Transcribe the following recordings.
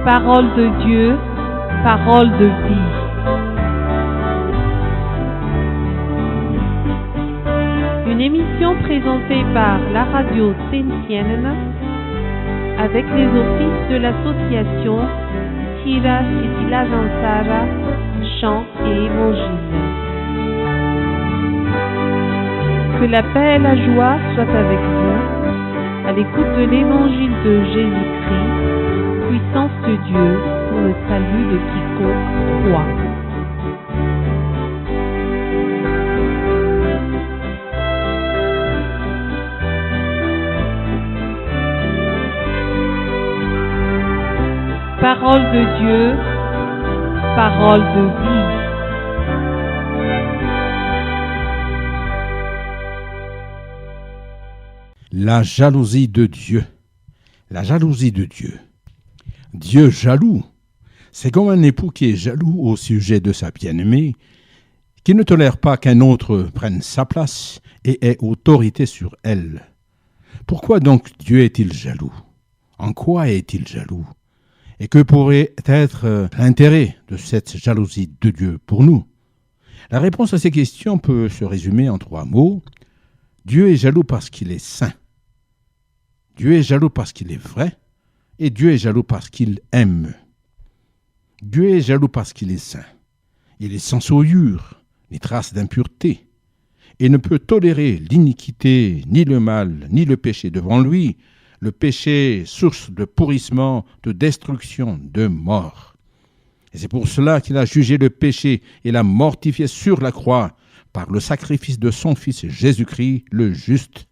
Parole de Dieu, parole de vie. Une émission présentée par la radio Saint-Sienne avec les offices de l'association Tira Sitila Zansara, chant et évangile. Que la paix et la joie soient avec vous à l'écoute de l'évangile de Jésus-Christ, puissance de Dieu pour le salut de quiconque croit. Parole de Dieu, parole de vie. La jalousie de Dieu. La jalousie de Dieu. Dieu jaloux, c'est comme un époux qui est jaloux au sujet de sa bien-aimée, qui ne tolère pas qu'un autre prenne sa place et ait autorité sur elle. Pourquoi donc Dieu est-il jaloux? En quoi est-il jaloux? Et que pourrait être l'intérêt de cette jalousie de Dieu pour nous? La réponse à ces questions peut se résumer en 3 mots. Dieu est jaloux parce qu'il est saint. Dieu est jaloux parce qu'il est vrai. Et Dieu est jaloux parce qu'il aime. Dieu est jaloux parce qu'il est saint. Il est sans souillure, ni trace d'impureté, et ne peut tolérer l'iniquité, ni le mal, ni le péché devant lui. Le péché, source de pourrissement, de destruction, de mort. Et c'est pour cela qu'il a jugé le péché et l'a mortifié sur la croix par le sacrifice de son Fils Jésus-Christ, le juste,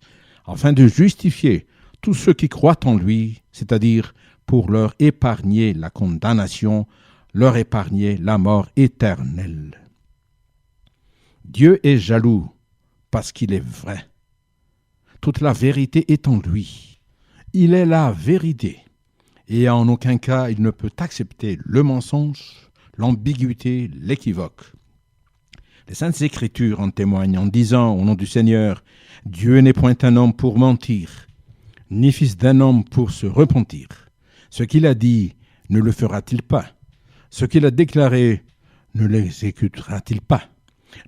afin de justifier tous ceux qui croient en lui, c'est-à-dire pour leur épargner la condamnation, leur épargner la mort éternelle. Dieu est jaloux parce qu'il est vrai. Toute la vérité est en lui. Il est la vérité, et en aucun cas il ne peut accepter le mensonge, l'ambiguïté, l'équivoque. Les Saintes Écritures en témoignent en disant au nom du Seigneur, « Dieu n'est point un homme pour mentir, ni fils d'un homme pour se repentir. Ce qu'il a dit, ne le fera-t-il pas? Ce qu'il a déclaré, ne l'exécutera-t-il pas ?»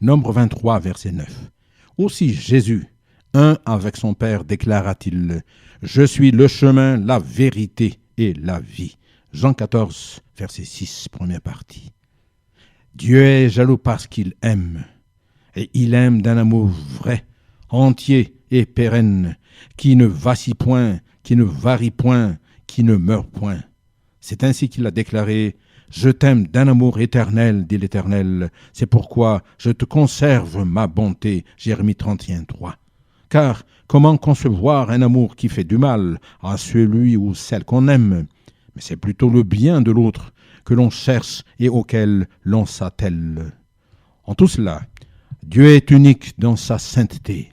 Nombre 23, verset 9. Aussi Jésus, un avec son Père, déclara-t-il, « Je suis le chemin, la vérité et la vie. » Jean 14, verset 6, première partie. Dieu est jaloux parce qu'il aime, et il aime d'un amour vrai, entier et pérenne, qui ne vacille point, qui ne varie point, qui ne meurt point. C'est ainsi qu'il a déclaré, « Je t'aime d'un amour éternel, dit l'Éternel, c'est pourquoi je te conserve ma bonté. » Jérémie 31, 3. Car comment concevoir un amour qui fait du mal à celui ou celle qu'on aime? Mais c'est plutôt le bien de l'autre que l'on cherche et auquel l'on s'attelle. En tout cela, Dieu est unique dans sa sainteté,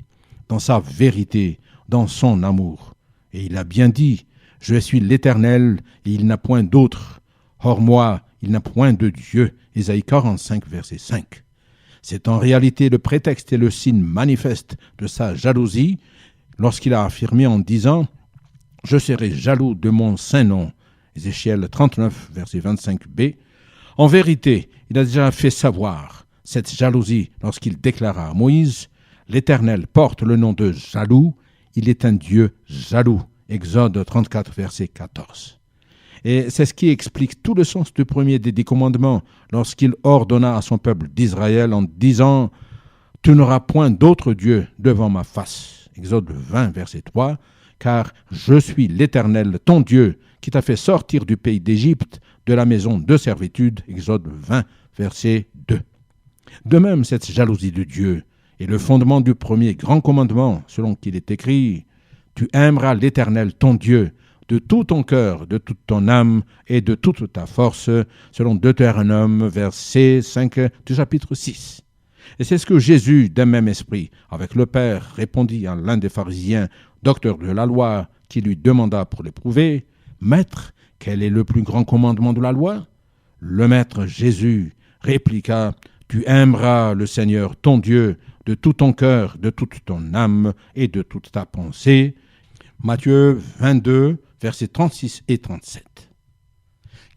dans sa vérité, dans son amour. Et il a bien dit, « Je suis l'Éternel et il n'a point d'autre. Hors moi, il n'a point de Dieu. » Ésaïe 45, verset 5. C'est en réalité le prétexte et le signe manifeste de sa jalousie lorsqu'il a affirmé en disant « Je serai jaloux de mon saint nom » Ézéchiel 39, verset 25b. En vérité, il a déjà fait savoir cette jalousie lorsqu'il déclara à Moïse « L'Éternel porte le nom de jaloux, il est un Dieu jaloux » Exode 34, verset 14. Et c'est ce qui explique tout le sens du premier des 10 commandements lorsqu'il ordonna à son peuple d'Israël en disant « Tu n'auras point d'autre Dieu devant ma face » Exode 20, verset 3, « Car je suis l'Éternel, ton Dieu, qui t'a fait sortir du pays d'Égypte, de la maison de servitude » Exode 20, verset 2. De même, cette jalousie de Dieu est le fondement du premier grand commandement, selon qu'il est écrit « Tu aimeras l'Éternel, ton Dieu, de tout ton cœur, de toute ton âme et de toute ta force, selon Deutéronome, verset 5 du chapitre 6. Et c'est ce que Jésus, d'un même esprit, avec le Père, répondit à l'un des pharisiens, docteur de la loi, qui lui demanda pour l'éprouver, « Maître, quel est le plus grand commandement de la loi ?» Le Maître Jésus répliqua, « Tu aimeras le Seigneur ton Dieu de tout ton cœur, de toute ton âme et de toute ta pensée. » Matthieu 22, versets 36 et 37.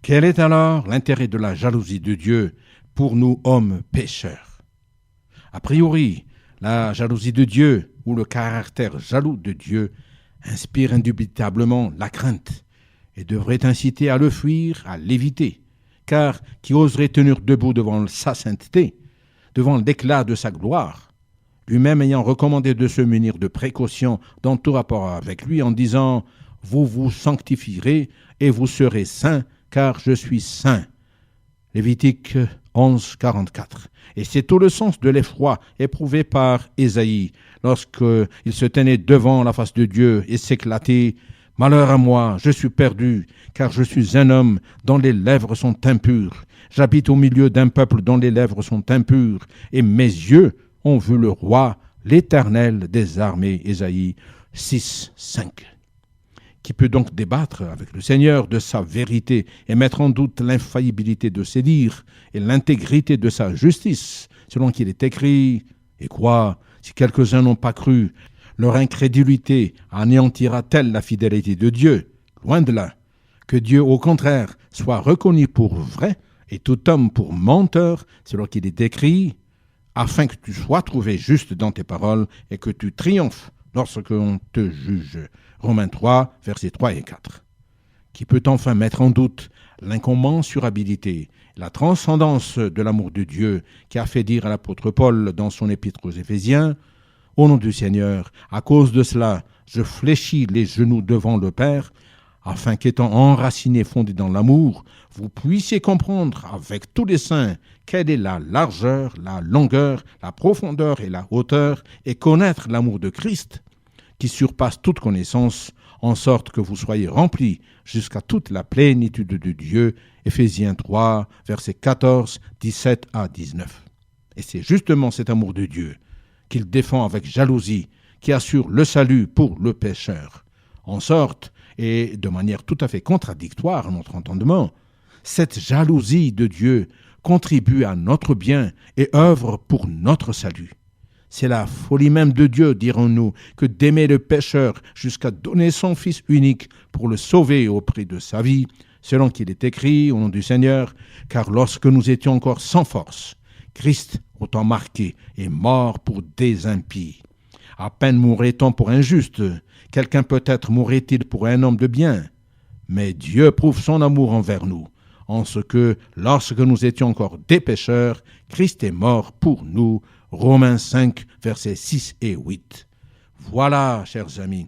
Quel est alors l'intérêt de la jalousie de Dieu pour nous hommes pécheurs? A priori, la jalousie de Dieu ou le caractère jaloux de Dieu inspire indubitablement la crainte et devrait inciter à le fuir, à l'éviter, car qui oserait tenir debout devant sa sainteté, devant l'éclat de sa gloire, lui-même ayant recommandé de se munir de précautions dans tout rapport avec lui en disant « Vous vous sanctifierez et vous serez saints, car je suis saint ». Lévitique 11, 44. Et c'est tout le sens de l'effroi éprouvé par Ésaïe lorsqu'il se tenait devant la face de Dieu et s'éclatait « Malheur à moi, je suis perdu, car je suis un homme dont les lèvres sont impures. J'habite au milieu d'un peuple dont les lèvres sont impures, et mes yeux ont vu le roi, l'Éternel des armées. » Ésaïe 6, 5. Qui peut donc débattre avec le Seigneur de sa vérité et mettre en doute l'infaillibilité de ses dires et l'intégrité de sa justice, selon qu'il est écrit « Et quoi, si quelques-uns n'ont pas cru, leur incrédulité anéantira-t-elle la fidélité de Dieu? Loin de là. Que Dieu, au contraire, soit reconnu pour vrai et tout homme pour menteur, selon qu'il est écrit « Afin que tu sois trouvé juste dans tes paroles et que tu triomphes lorsqu'on te juge. » Romains 3, versets 3 et 4. Qui peut enfin mettre en doute l'incommensurabilité, la transcendance de l'amour de Dieu qui a fait dire à l'apôtre Paul dans son épître aux Éphésiens « Au nom du Seigneur, à cause de cela, je fléchis les genoux devant le Père, afin qu'étant enracinés, fondés dans l'amour, vous puissiez comprendre avec tous les saints quelle est la largeur, la longueur, la profondeur et la hauteur, et connaître l'amour de Christ, qui surpasse toute connaissance, en sorte que vous soyez remplis jusqu'à toute la plénitude de Dieu. » Éphésiens 3, versets 14, 17 à 19. Et c'est justement cet amour de Dieu qu'il défend avec jalousie, qui assure le salut pour le pécheur. En sorte, et de manière tout à fait contradictoire à notre entendement, cette jalousie de Dieu contribue à notre bien et œuvre pour notre salut. C'est la folie même de Dieu, dirons-nous, que d'aimer le pécheur jusqu'à donner son Fils unique pour le sauver au prix de sa vie, selon qu'il est écrit au nom du Seigneur, car lorsque nous étions encore sans force, Christ, au temps marqué, est mort pour des impies. À peine mourrait-on pour un juste, quelqu'un peut-être mourrait-il pour un homme de bien. Mais Dieu prouve son amour envers nous, en ce que, lorsque nous étions encore des pécheurs, Christ est mort pour nous. Romains 5, versets 6 et 8. Voilà, chers amis,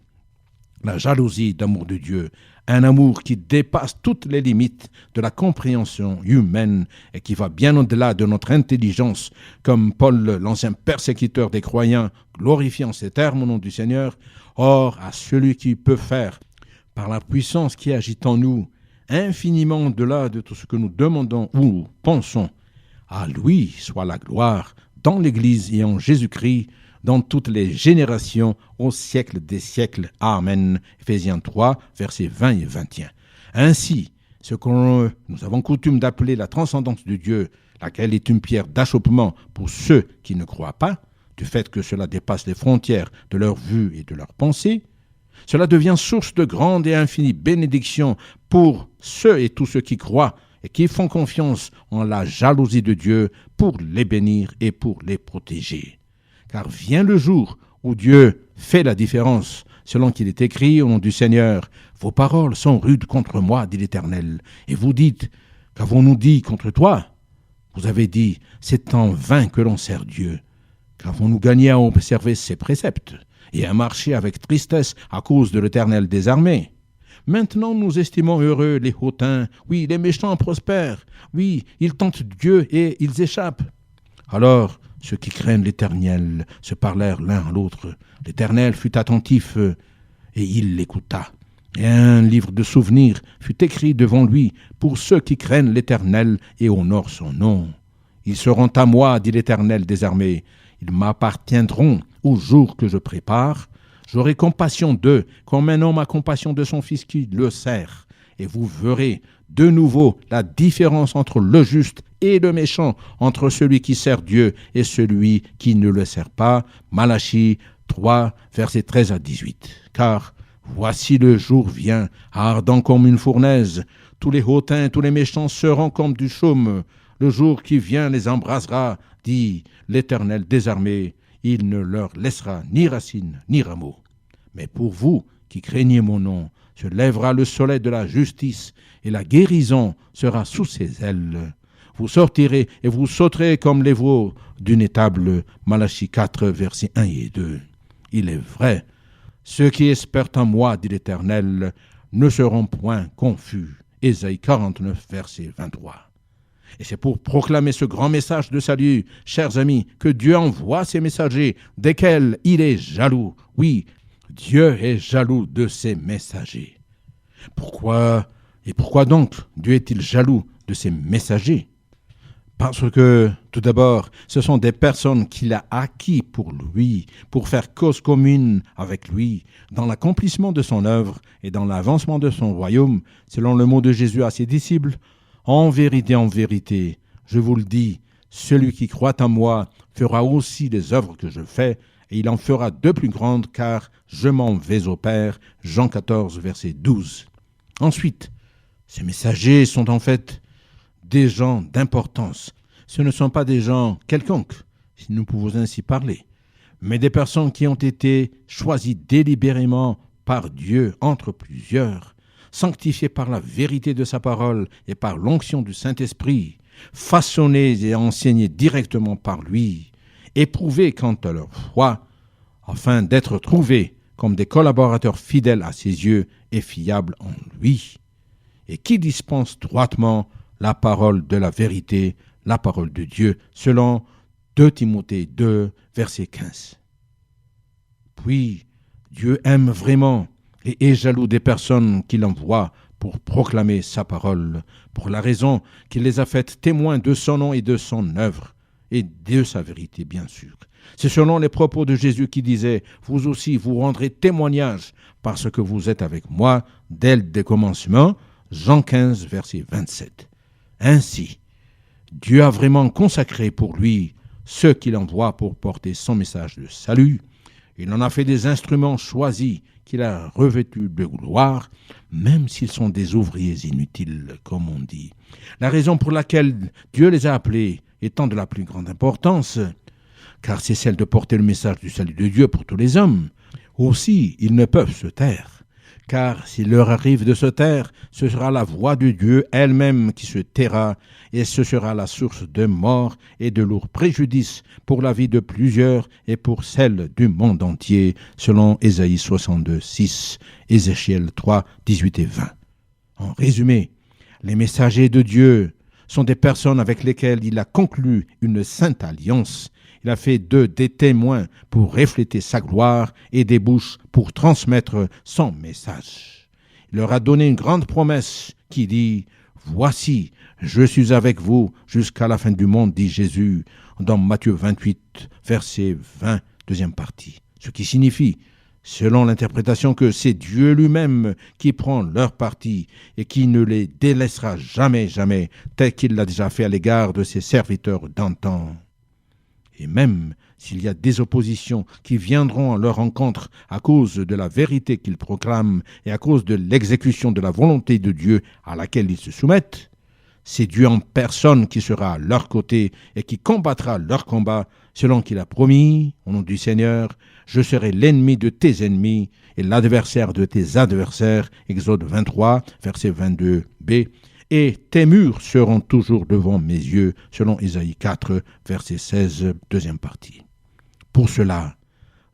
la jalousie d'amour de Dieu, un amour qui dépasse toutes les limites de la compréhension humaine et qui va bien au-delà de notre intelligence, comme Paul, l'ancien persécuteur des croyants, glorifie en ces termes au nom du Seigneur. Or, à celui qui peut faire, par la puissance qui agit en nous, infiniment au-delà de tout ce que nous demandons ou pensons, à lui soit la gloire dans l'Église et en Jésus-Christ, dans toutes les générations, au siècle des siècles. Amen. Éphésiens 3, versets 20 et 21. Ainsi, ce que nous avons coutume d'appeler la transcendance de Dieu, laquelle est une pierre d'achoppement pour ceux qui ne croient pas, du fait que cela dépasse les frontières de leur vue et de leur pensée, cela devient source de grande et infinie bénédiction pour ceux et tous ceux qui croient et qui font confiance en la jalousie de Dieu pour les bénir et pour les protéger. Car vient le jour où Dieu fait la différence, selon qu'il est écrit au nom du Seigneur. « Vos paroles sont rudes contre moi, dit l'Éternel. Et vous dites, qu'avons-nous dit contre toi ?» Vous avez dit, c'est en vain que l'on sert Dieu. Qu'avons-nous gagné à observer ses préceptes et à marcher avec tristesse à cause de l'Éternel des armées? Maintenant, nous estimons heureux les hautains. Oui, les méchants prospèrent. Oui, ils tentent Dieu et ils échappent. Alors, ceux qui craignent l'Éternel se parlèrent l'un à l'autre. L'Éternel fut attentif et il l'écouta. Et un livre de souvenirs fut écrit devant lui pour ceux qui craignent l'Éternel et honorent son nom. Ils seront à moi, dit l'Éternel des armées. Ils m'appartiendront au jour que je prépare. J'aurai compassion d'eux, comme un homme a compassion de son fils qui le sert. Et vous verrez de nouveau la différence entre le juste et le méchant, entre celui qui sert Dieu et celui qui ne le sert pas. Malachie 3, versets 13 à 18. Car voici le jour vient, ardent comme une fournaise. Tous les hautains, tous les méchants seront comme du chaume. Le jour qui vient les embrasera, dit l'Éternel des armées. Il ne leur laissera ni racine ni rameau. Mais pour vous qui craignez mon nom, se lèvera le soleil de la justice, et la guérison sera sous ses ailes. Vous sortirez et vous sauterez comme les veaux d'une étable. Malachie 4, versets 1 et 2. Il est vrai, ceux qui espèrent en moi, dit l'Éternel, ne seront point confus. Ésaïe 49, verset 23. Et c'est pour proclamer ce grand message de salut, chers amis, que Dieu envoie ses messagers, desquels il est jaloux. Oui, Dieu est jaloux de ses messagers. Pourquoi donc Dieu est-il jaloux de ses messagers? Parce que, tout d'abord, ce sont des personnes qu'il a acquis pour lui, pour faire cause commune avec lui, dans l'accomplissement de son œuvre et dans l'avancement de son royaume, selon le mot de Jésus à ses disciples. En vérité, je vous le dis, celui qui croit en moi fera aussi les œuvres que je fais, et il en fera de plus grandes, car je m'en vais au Père. Jean 14, verset 12. Ensuite, ces messagers sont en fait des gens d'importance. Ce ne sont pas des gens quelconques, si nous pouvons ainsi parler, mais des personnes qui ont été choisies délibérément par Dieu entre plusieurs, sanctifiées par la vérité de sa parole et par l'onction du Saint-Esprit, façonnées et enseignées directement par lui, éprouvées quant à leur foi, afin d'être trouvés comme des collaborateurs fidèles à ses yeux et fiables en lui, et qui dispensent droitement la parole de la vérité, la parole de Dieu, selon 2 Timothée 2, verset 15. Puis, Dieu aime vraiment et est jaloux des personnes qu'il envoie pour proclamer sa parole, pour la raison qu'il les a faites témoins de son nom et de son œuvre, et de sa vérité, bien sûr. C'est selon les propos de Jésus qui disait « Vous aussi, vous rendrez témoignage parce que vous êtes avec moi dès le commencement ». Jean 15, verset 27. Ainsi, Dieu a vraiment consacré pour lui ceux qu'il envoie pour porter son message de salut. Il en a fait des instruments choisis qu'il a revêtus de gloire, même s'ils sont des ouvriers inutiles, comme on dit. La raison pour laquelle Dieu les a appelés étant de la plus grande importance, car c'est celle de porter le message du salut de Dieu pour tous les hommes. Aussi, ils ne peuvent se taire. Car s'il leur arrive de se taire, ce sera la voix de Dieu elle-même qui se taira, et ce sera la source de mort et de lourds préjudices pour la vie de plusieurs et pour celle du monde entier, selon Ésaïe 62, 6, Ézéchiel 3, 18 et 20. En résumé, les messagers de Dieu sont des personnes avec lesquelles il a conclu une sainte alliance. Il a fait d'eux des témoins pour refléter sa gloire et des bouches pour transmettre son message. Il leur a donné une grande promesse qui dit « Voici, je suis avec vous jusqu'à la fin du monde, dit Jésus, dans Matthieu 28, verset 20, deuxième partie. » Ce qui signifie, selon l'interprétation, que c'est Dieu lui-même qui prend leur parti et qui ne les délaissera jamais, tel qu'il l'a déjà fait à l'égard de ses serviteurs d'antan. Et même s'il y a des oppositions qui viendront à leur rencontre à cause de la vérité qu'ils proclament et à cause de l'exécution de la volonté de Dieu à laquelle ils se soumettent, c'est Dieu en personne qui sera à leur côté et qui combattra leur combat selon qu'il a promis, au nom du Seigneur, « Je serai l'ennemi de tes ennemis et l'adversaire de tes adversaires » Exode 23, verset 22b. Et tes murs seront toujours devant mes yeux, selon Ésaïe 4, verset 16, deuxième partie. Pour cela,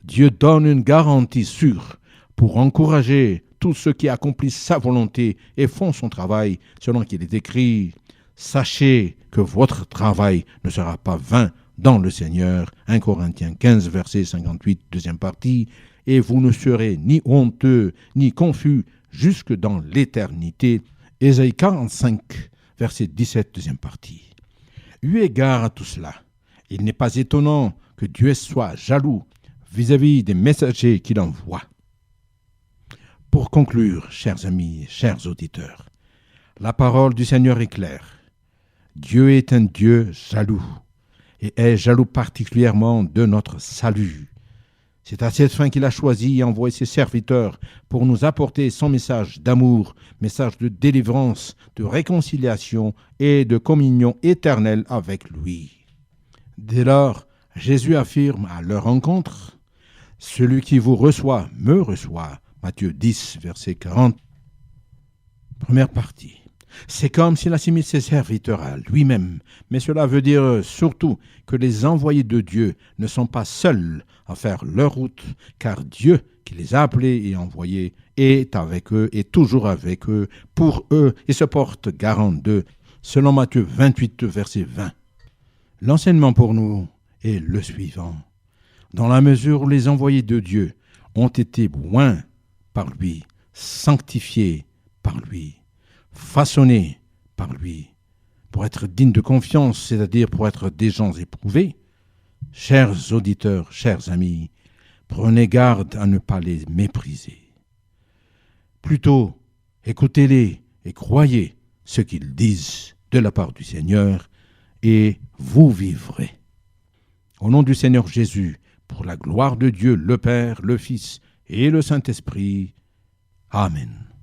Dieu donne une garantie sûre pour encourager tous ceux qui accomplissent sa volonté et font son travail, selon qu'il est écrit « Sachez que votre travail ne sera pas vain dans le Seigneur » 1 Corinthiens 15, verset 58, deuxième partie, « Et vous ne serez ni honteux ni confus jusque dans l'éternité » Ésaïe 45, verset 17, deuxième partie. Eu égard à tout cela, il n'est pas étonnant que Dieu soit jaloux vis-à-vis des messagers qu'il envoie. Pour conclure, chers amis, chers auditeurs, la parole du Seigneur est claire. Dieu est un Dieu jaloux et est jaloux particulièrement de notre salut. C'est à cette fin qu'il a choisi et envoyé ses serviteurs pour nous apporter son message d'amour, message de délivrance, de réconciliation et de communion éternelle avec lui. Dès lors, Jésus affirme à leur rencontre, « Celui qui vous reçoit, me reçoit. » Matthieu 10, verset 40. Première partie. C'est comme s'il assimile ses serviteurs à lui-même, mais cela veut dire surtout que les envoyés de Dieu ne sont pas seuls à faire leur route, car Dieu qui les a appelés et envoyés est avec eux et toujours avec eux, pour eux, et se porte garant d'eux, selon Matthieu 28, verset 20. L'enseignement pour nous est le suivant. Dans la mesure où les envoyés de Dieu ont été oints par lui, sanctifiés par lui, façonnés par lui, pour être dignes de confiance, c'est-à-dire pour être des gens éprouvés, chers auditeurs, chers amis, prenez garde à ne pas les mépriser. Plutôt, écoutez-les et croyez ce qu'ils disent de la part du Seigneur, et vous vivrez. Au nom du Seigneur Jésus, pour la gloire de Dieu, le Père, le Fils et le Saint-Esprit. Amen.